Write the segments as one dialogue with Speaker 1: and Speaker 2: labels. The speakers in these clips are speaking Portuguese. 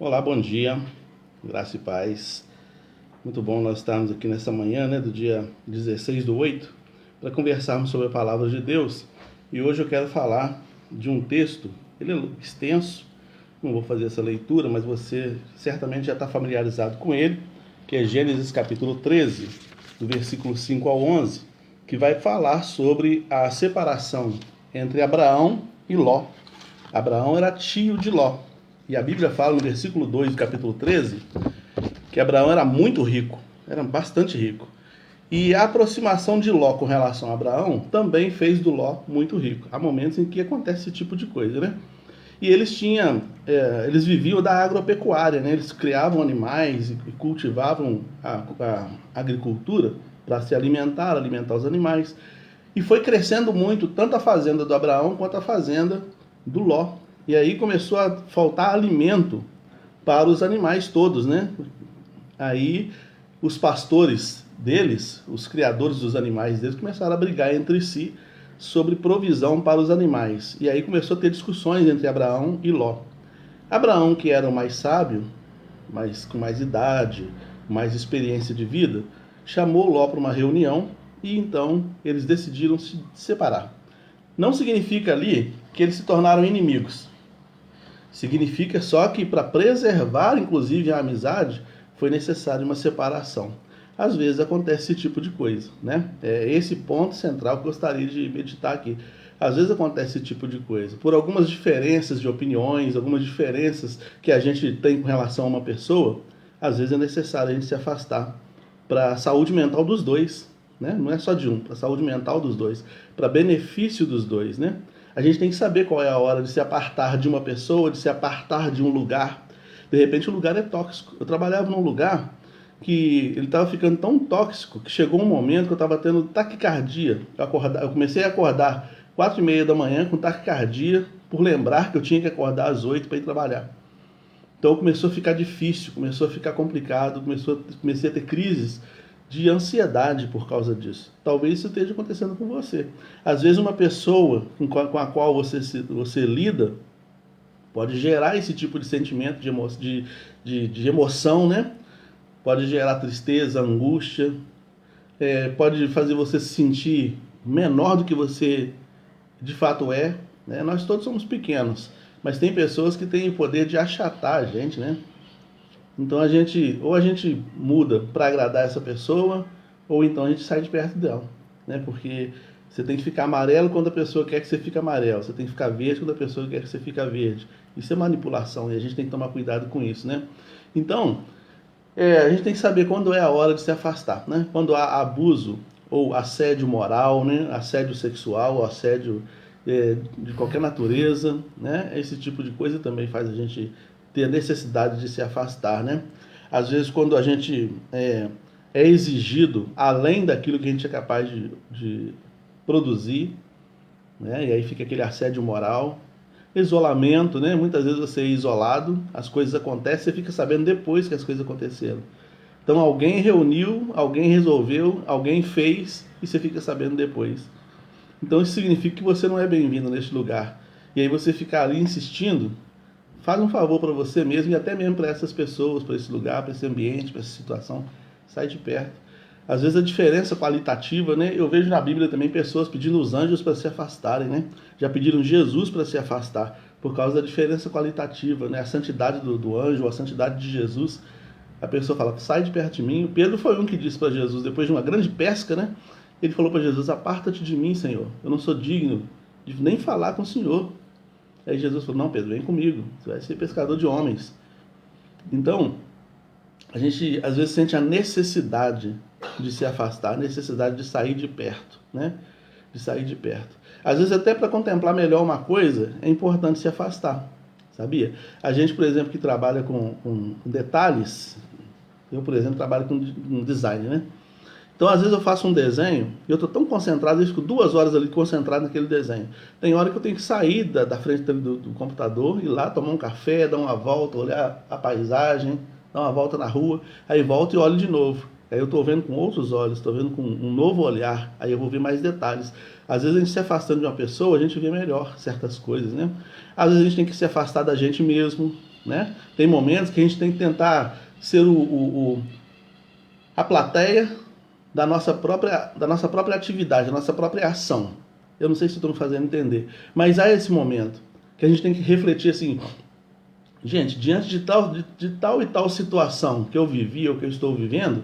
Speaker 1: Olá, bom dia, graça e paz. Muito bom nós estarmos aqui nessa manhã, do dia 16/8, para conversarmos sobre a palavra de Deus. E hoje eu quero falar de um texto, ele é extenso, não vou fazer essa leitura, mas você certamente já está familiarizado com ele, que é Gênesis capítulo 13, do versículo 5 ao 11, que vai falar sobre a separação entre Abraão e Ló. Abraão era tio de Ló. E a Bíblia fala no versículo 2 do capítulo 13 que Abraão era muito rico, era bastante rico. E a aproximação de Ló com relação a Abraão também fez do Ló muito rico. Há momentos em que acontece esse tipo de coisa, né? E eles viviam da agropecuária, né? Eles criavam animais e cultivavam a agricultura para se alimentar os animais. E foi crescendo muito, tanto a fazenda do Abraão quanto a fazenda do Ló. E aí começou a faltar alimento para os animais todos, né? Aí os pastores deles, os criadores dos animais deles, começaram a brigar entre si sobre provisão para os animais. E aí começou a ter discussões entre Abraão e Ló. Abraão, que era o mais sábio, com mais idade, mais experiência de vida, chamou Ló para uma reunião e então eles decidiram se separar. Não significa ali que eles se tornaram inimigos. Significa só que para preservar, inclusive, a amizade, foi necessária uma separação. Às vezes acontece esse tipo de coisa, né? É esse ponto central que eu gostaria de meditar aqui. Às vezes acontece esse tipo de coisa. Por algumas diferenças de opiniões, algumas diferenças que a gente tem com relação a uma pessoa, às vezes é necessário a gente se afastar para a saúde mental dos dois, né? Não é só de um, para a saúde mental dos dois, para benefício dos dois, né? A gente tem que saber qual é a hora de se apartar de uma pessoa, de se apartar de um lugar. De repente o lugar é tóxico. Eu trabalhava num lugar que ele estava ficando tão tóxico que chegou um momento que eu estava tendo taquicardia. Eu comecei a acordar 4:30 da manhã com taquicardia por lembrar que eu tinha que acordar às 8 para ir trabalhar. Então começou a ficar difícil, começou a ficar complicado, comecei a ter crises de ansiedade por causa disso. Talvez isso esteja acontecendo com você. Às vezes uma pessoa com a qual você lida pode gerar esse tipo de sentimento, de emoção, né? Pode gerar tristeza, angústia, pode fazer você se sentir menor do que você de fato é, né? Nós todos somos pequenos, mas tem pessoas que têm o poder de achatar a gente, né? Então a gente muda para agradar essa pessoa, ou então a gente sai de perto dela, né? Porque você tem que ficar amarelo quando a pessoa quer que você fique amarelo, você tem que ficar verde quando a pessoa quer que você fique verde. Isso é manipulação e a gente tem que tomar cuidado com isso, né? Então, a gente tem que saber quando é a hora de se afastar, né? Quando há abuso ou assédio moral, né? Assédio sexual, assédio de qualquer natureza, né? Esse tipo de coisa também faz a gente ter a necessidade de se afastar, né? Às vezes, quando a gente é exigido além daquilo que a gente é capaz de produzir, né? E aí fica aquele assédio moral, isolamento, né? Muitas vezes você é isolado, as coisas acontecem, você fica sabendo depois que as coisas aconteceram. Então alguém reuniu, alguém resolveu, alguém fez e você fica sabendo depois. Então isso significa que você não é bem-vindo neste lugar. E aí você ficar ali insistindo, faz um favor para você mesmo e até mesmo para essas pessoas, para esse lugar, para esse ambiente, para essa situação. Sai de perto. Às vezes a diferença qualitativa, né? Eu vejo na Bíblia também pessoas pedindo os anjos para se afastarem, né? Já pediram Jesus para se afastar por causa da diferença qualitativa, né? A santidade do anjo, a santidade de Jesus. A pessoa fala, sai de perto de mim. O Pedro foi um que disse para Jesus, depois de uma grande pesca, né? Ele falou para Jesus, aparta-te de mim, Senhor. Eu não sou digno de nem falar com o Senhor. Aí Jesus falou, não, Pedro, vem comigo, você vai ser pescador de homens. Então, a gente às vezes sente a necessidade de se afastar, a necessidade de sair de perto, né? De sair de perto. Às vezes até para contemplar melhor uma coisa, é importante se afastar, sabia? A gente, por exemplo, que trabalha com detalhes, eu, por exemplo, trabalho com design, né? Então, às vezes eu faço um desenho e eu estou tão concentrado, eu fico 2 horas ali concentrado naquele desenho. Tem hora que eu tenho que sair da frente do computador, ir lá tomar um café, dar uma volta, olhar a paisagem, dar uma volta na rua, aí volto e olho de novo. Aí eu estou vendo com outros olhos, estou vendo com um novo olhar, aí eu vou ver mais detalhes. Às vezes a gente se afastando de uma pessoa, a gente vê melhor certas coisas, né? Às vezes a gente tem que se afastar da gente mesmo, né? Tem momentos que a gente tem que tentar ser a plateia da nossa própria atividade, da nossa própria ação. Eu não sei se estou me fazendo entender, mas há esse momento que a gente tem que refletir assim, gente, diante de tal e tal situação que eu vivi ou que eu estou vivendo,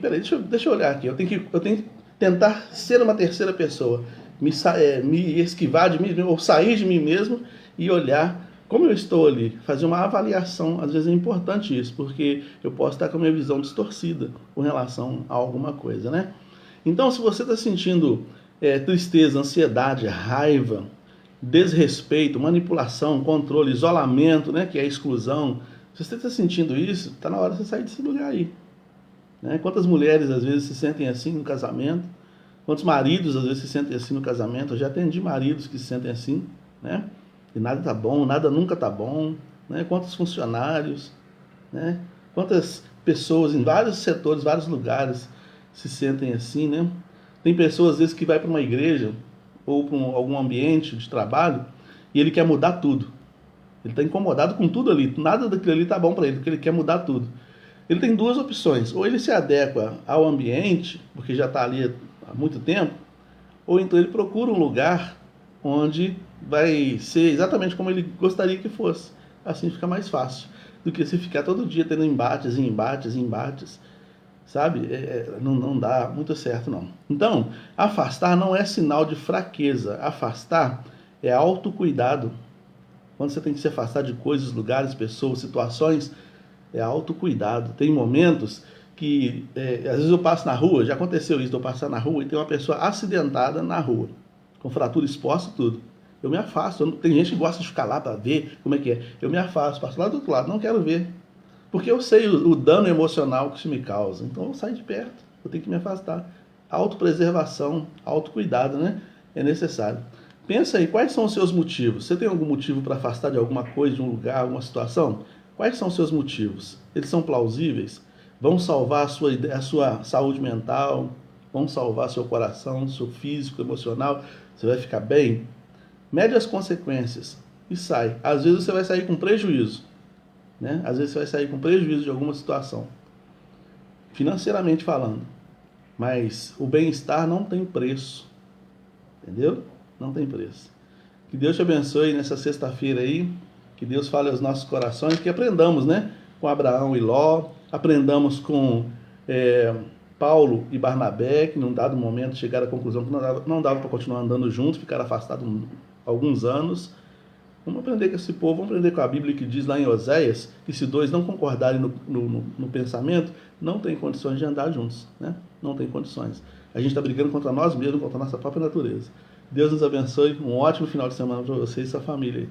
Speaker 1: peraí, deixa eu olhar aqui, eu tenho que tentar ser uma terceira pessoa, me esquivar de mim, ou sair de mim mesmo e olhar como eu estou ali, fazer uma avaliação. Às vezes é importante isso, porque eu posso estar com a minha visão distorcida com relação a alguma coisa, né? Então, se você está sentindo tristeza, ansiedade, raiva, desrespeito, manipulação, controle, isolamento, né, que é a exclusão, se você está sentindo isso, está na hora de você sair desse lugar aí. Né? Quantas mulheres às vezes se sentem assim no casamento? Quantos maridos às vezes se sentem assim no casamento? Eu já atendi maridos que se sentem assim, né? E nada tá bom, nada nunca tá bom, né? Quantos funcionários, né? Quantas pessoas em vários setores, vários lugares se sentem assim, né? Tem pessoas às vezes que vai para uma igreja ou para algum ambiente de trabalho e ele quer mudar tudo. Ele está incomodado com tudo ali, nada daquilo ali tá bom para ele, porque ele quer mudar tudo. Ele tem duas opções: ou ele se adequa ao ambiente, porque já está ali há muito tempo, ou então ele procura um lugar onde vai ser exatamente como ele gostaria que fosse. Assim fica mais fácil do que se ficar todo dia tendo embates, sabe? Não dá muito certo, não. Então, afastar não é sinal de fraqueza. Afastar é autocuidado. Quando você tem que se afastar de coisas, lugares, pessoas, situações, é autocuidado. Tem momentos que, às vezes eu passo na rua, já aconteceu isso, de eu passar na rua e tem uma pessoa acidentada na rua, com fratura exposta e tudo. Eu me afasto. Tem gente que gosta de ficar lá para ver como é que é. Eu me afasto, passo lá do outro lado, não quero ver. Porque eu sei o dano emocional que isso me causa. Então eu saio de perto, eu tenho que me afastar. Autopreservação, autocuidado, né? É necessário. Pensa aí, quais são os seus motivos? Você tem algum motivo para afastar de alguma coisa, de um lugar, alguma situação? Quais são os seus motivos? Eles são plausíveis? Vão salvar a sua saúde mental? Vão salvar seu coração, seu físico, emocional? Você vai ficar bem? Mede as consequências e sai. Às vezes você vai sair com prejuízo, né? Às vezes você vai sair com prejuízo de alguma situação, financeiramente falando. Mas o bem-estar não tem preço, entendeu? Não tem preço. Que Deus te abençoe nessa sexta-feira aí. Que Deus fale aos nossos corações, que aprendamos, né? Com Abraão e Ló, aprendamos com Paulo e Barnabé, que num dado momento chegaram à conclusão que não dava para continuar andando juntos, ficaram afastados alguns anos. Vamos aprender com esse povo, vamos aprender com a Bíblia que diz lá em Oséias que se dois não concordarem no pensamento, não tem condições de andar juntos, né? Não tem condições. A gente está brigando contra nós mesmos, contra a nossa própria natureza. Deus nos abençoe, um ótimo final de semana para você e sua família aí.